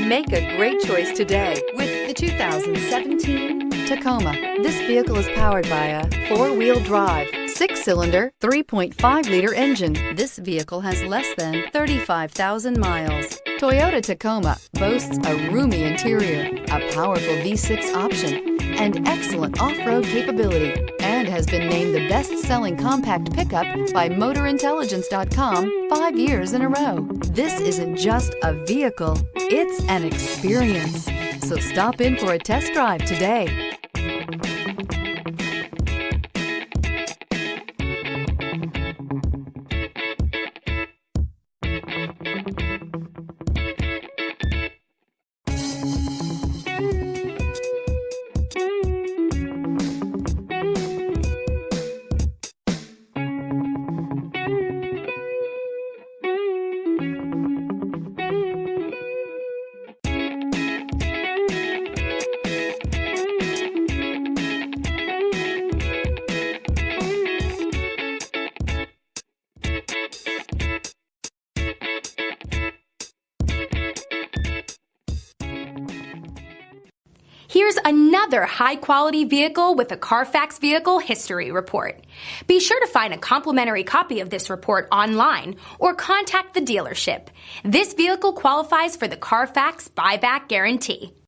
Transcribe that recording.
Make a great choice today with the 2017 Tacoma. This vehicle is powered by a 4-wheel drive, 6-cylinder, 3.5-liter engine. This vehicle has less than 35,000 miles. Toyota Tacoma boasts a roomy interior, a powerful V6 option, and excellent off-road capability, and has been named the best-selling compact pickup by MotorIntelligence.com 5 years in a row. This isn't just a vehicle, it's an experience. So stop in for a test drive today. Here's another high-quality vehicle with a CARFAX Vehicle History Report. Be sure to find a complimentary copy of this report online or contact the dealership. This vehicle qualifies for the CARFAX Buyback Guarantee.